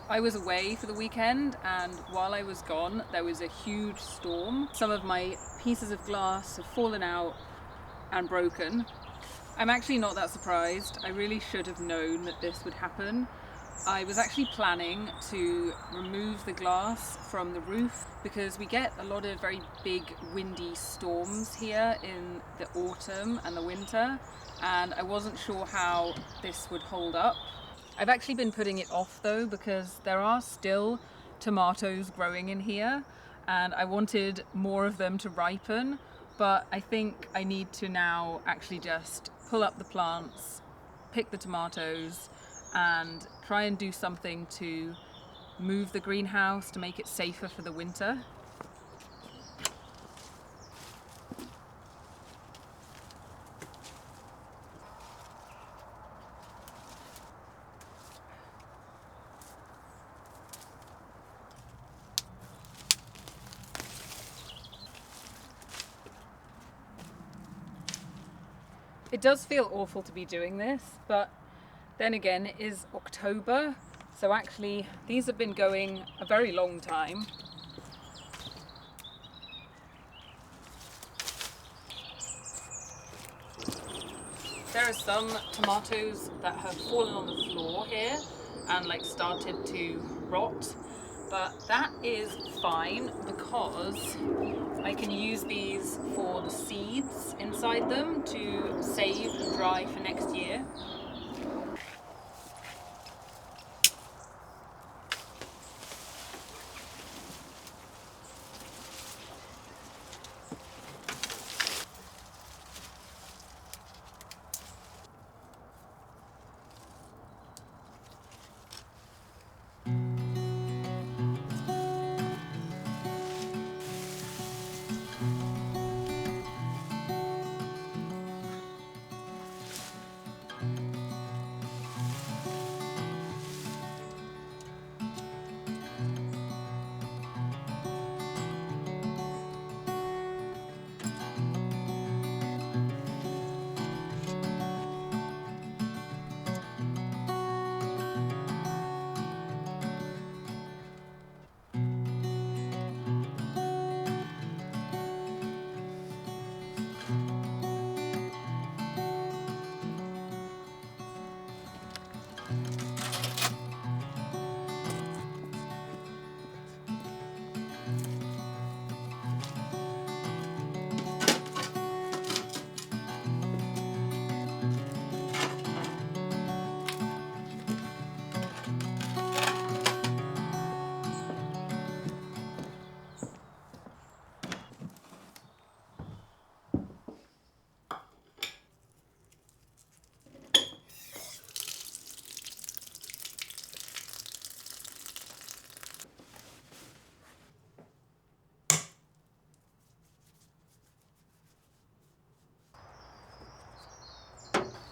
I was away for the weekend, and while I was gone, there was a huge storm. Some of my pieces of glass have fallen out and broken. I'm actually not that surprised. I really should have known that this would happen. I was actually planning to remove the glass from the roof because we get a lot of very big windy storms here in the autumn and the winter, and I wasn't sure how this would hold up. I've actually been putting it off though because there are still tomatoes growing in here and I wanted more of them to ripen, but I think I need to now actually just pull up the plants, pick the tomatoes, and try and do something to move the greenhouse to make it safer for the winter. It does feel awful to be doing this, but then again, it is October, so actually these have been going a very long time. There are some tomatoes that have fallen on the floor here and started to rot, but that is fine because I can use these for the seeds inside them to save and dry for next year.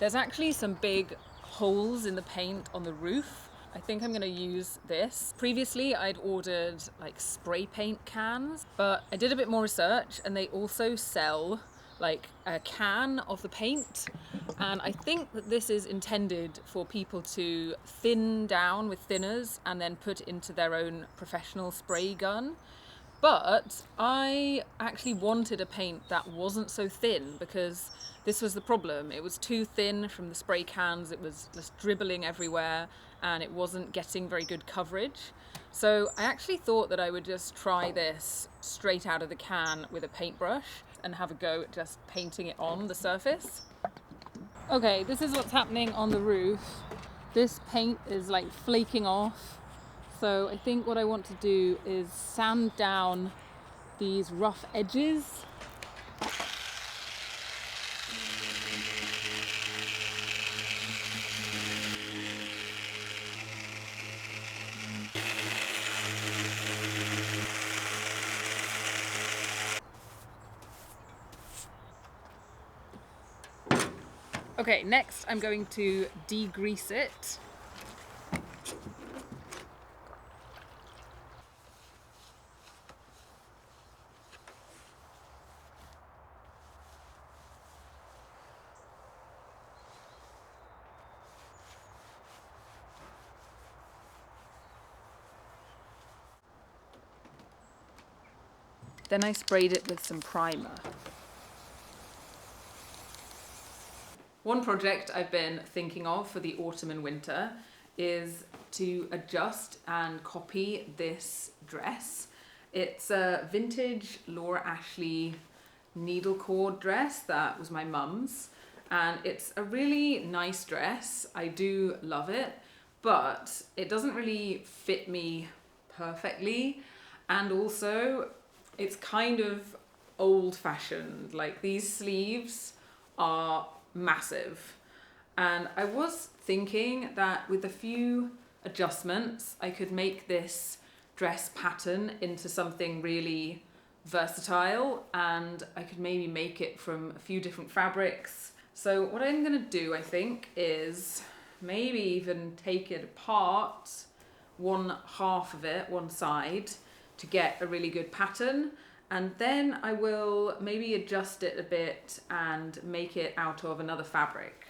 There's actually some big holes in the paint on the roof. I think I'm going to use this. Previously, I'd ordered spray paint cans, but I did a bit more research and they also sell a can of the paint. And I think that this is intended for people to thin down with thinners and then put into their own professional spray gun. But I actually wanted a paint that wasn't so thin because this was the problem. It was too thin from the spray cans, it was just dribbling everywhere and it wasn't getting very good coverage. So I actually thought that I would just try this straight out of the can with a paintbrush and have a go at just painting it on the surface. Okay, this is what's happening on the roof. This paint is flaking off. So I think what I want to do is sand down these rough edges. Okay, next I'm going to degrease it. Then I sprayed it with some primer. One project I've been thinking of for the autumn and winter is to adjust and copy this dress. It's a vintage Laura Ashley needle cord dress that was my mum's, and it's a really nice dress. I do love it, but it doesn't really fit me perfectly, and also it's kind of old-fashioned. Like, these sleeves are massive, and I was thinking that with a few adjustments I could make this dress pattern into something really versatile, and I could maybe make it from a few different fabrics. So what I'm gonna do, I think, is maybe even take it apart, one half of it, one side, to get a really good pattern, and then I will maybe adjust it a bit and make it out of another fabric.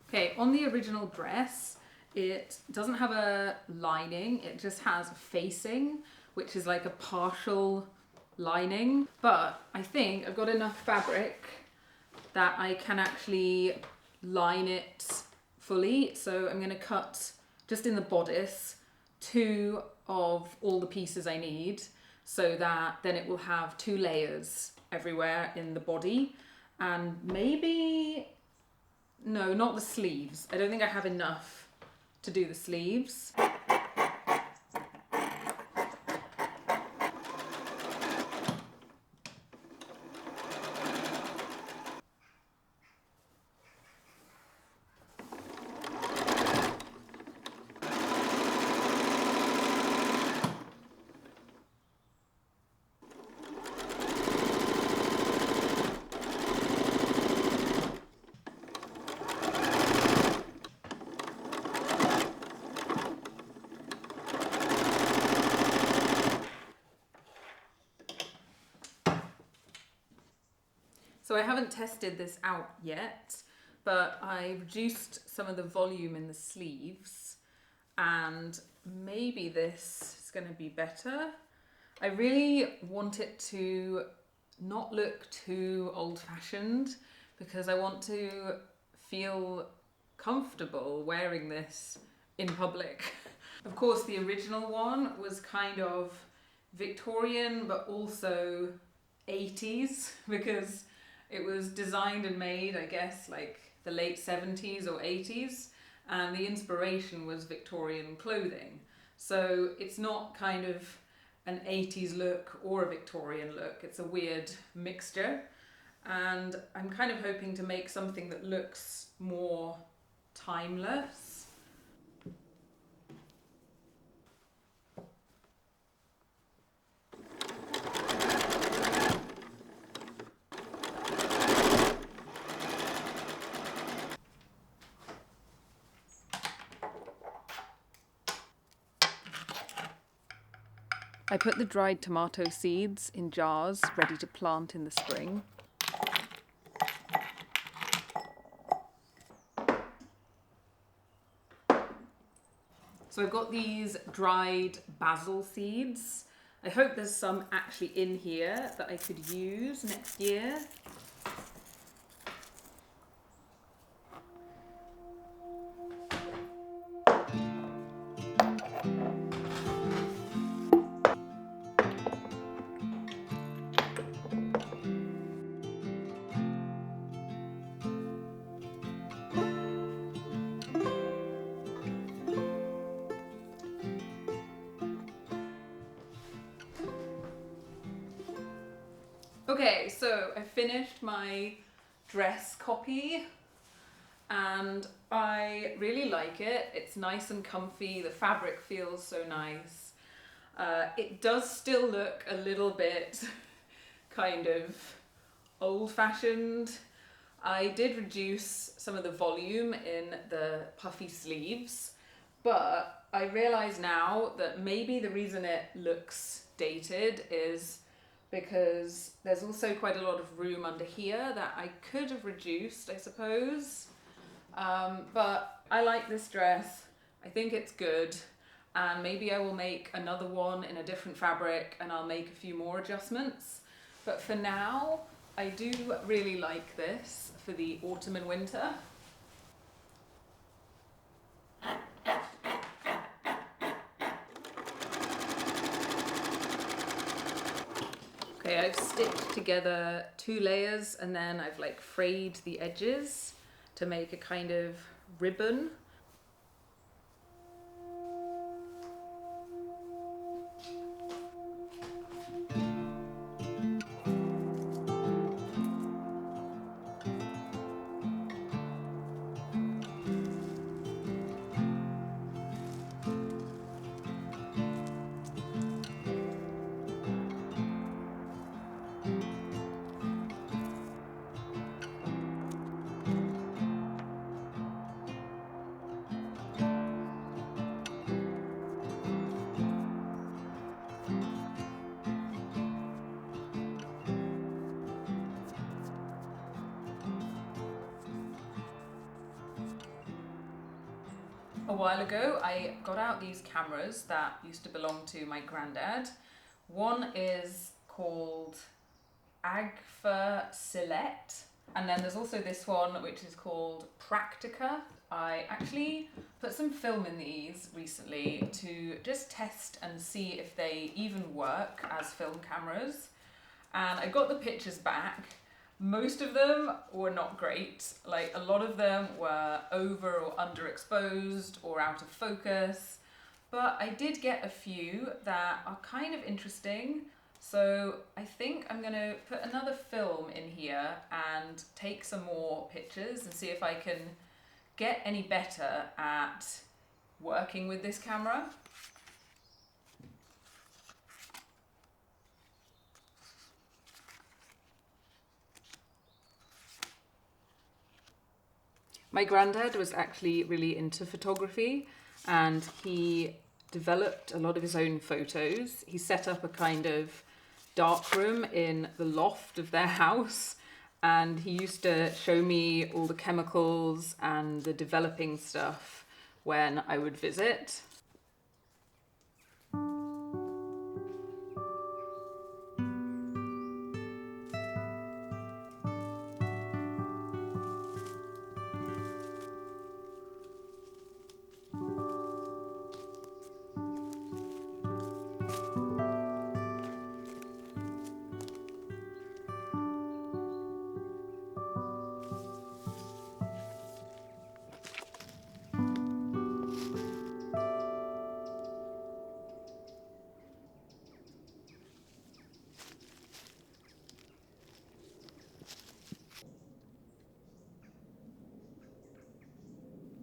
Okay, on the original dress, it doesn't have a lining, it just has a facing, which is like a partial lining. But I think I've got enough fabric that I can actually line it fully. So I'm gonna cut, just in the bodice, 2 of all the pieces I need, so that then it will have 2 layers everywhere in the body. And maybe, no, not the sleeves. I don't think I have enough to do the sleeves. So I haven't tested this out yet, but I reduced some of the volume in the sleeves, and maybe this is going to be better. I really want it to not look too old-fashioned, because I want to feel comfortable wearing this in public. Of course, the original one was kind of Victorian, but also 80s, because it was designed and made, I guess, like the late 70s or 80s, and the inspiration was Victorian clothing. So it's not kind of an 80s look or a Victorian look, it's a weird mixture. And I'm kind of hoping to make something that looks more timeless. I put the dried tomato seeds in jars ready to plant in the spring. So I've got these dried basil seeds. I hope there's some actually in here that I could use next year. Okay, so I finished my dress copy and I really like it. It's nice and comfy, the fabric feels so nice. It does still look a little bit kind of old-fashioned. I did reduce some of the volume in the puffy sleeves, but I realise now that maybe the reason it looks dated is because there's also quite a lot of room under here that I could have reduced, I suppose. But I like this dress. I think it's good. And maybe I will make another one in a different fabric and I'll make a few more adjustments. But for now, I do really like this for the autumn and winter. Okay, I've stitched together 2 layers and then I've like frayed the edges to make a kind of ribbon. A while ago, I got out these cameras that used to belong to my granddad. One is called Agfa Select, and then there's also this one which is called Practica. I actually put some film in these recently to just test and see if they even work as film cameras. And I got the pictures back. Most of them were not great. Like, a lot of them were over or underexposed or out of focus. But I did get a few that are kind of interesting. So I think I'm going to put another film in here and take some more pictures and see if I can get any better at working with this camera. My granddad was actually really into photography and he developed a lot of his own photos. He set up a kind of darkroom in the loft of their house and he used to show me all the chemicals and the developing stuff when I would visit.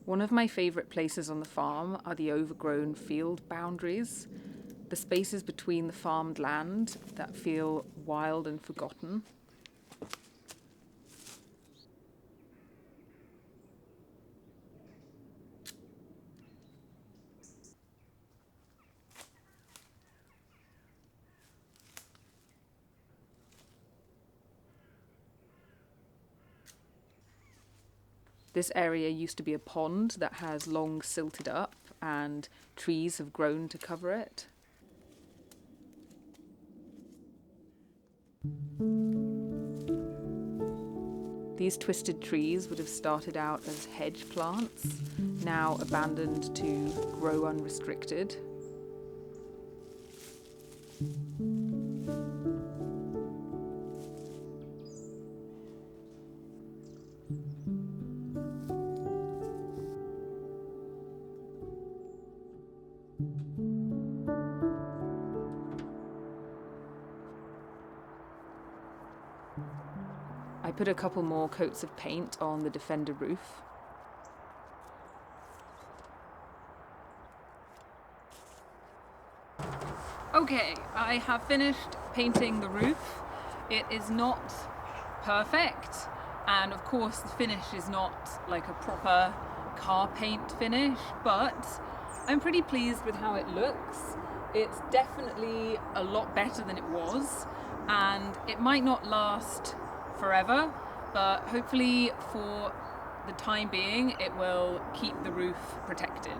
One of my favourite places on the farm are the overgrown field boundaries, the spaces between the farmed land that feel wild and forgotten. This area used to be a pond that has long silted up and trees have grown to cover it. These twisted trees would have started out as hedge plants, now abandoned to grow unrestricted. I put a couple more coats of paint on the Defender roof. Okay, I have finished painting the roof. It is not perfect, and of course the finish is not like a proper car paint finish, but I'm pretty pleased with how it looks. It's definitely a lot better than it was, and it might not last forever, but hopefully for the time being, it will keep the roof protected.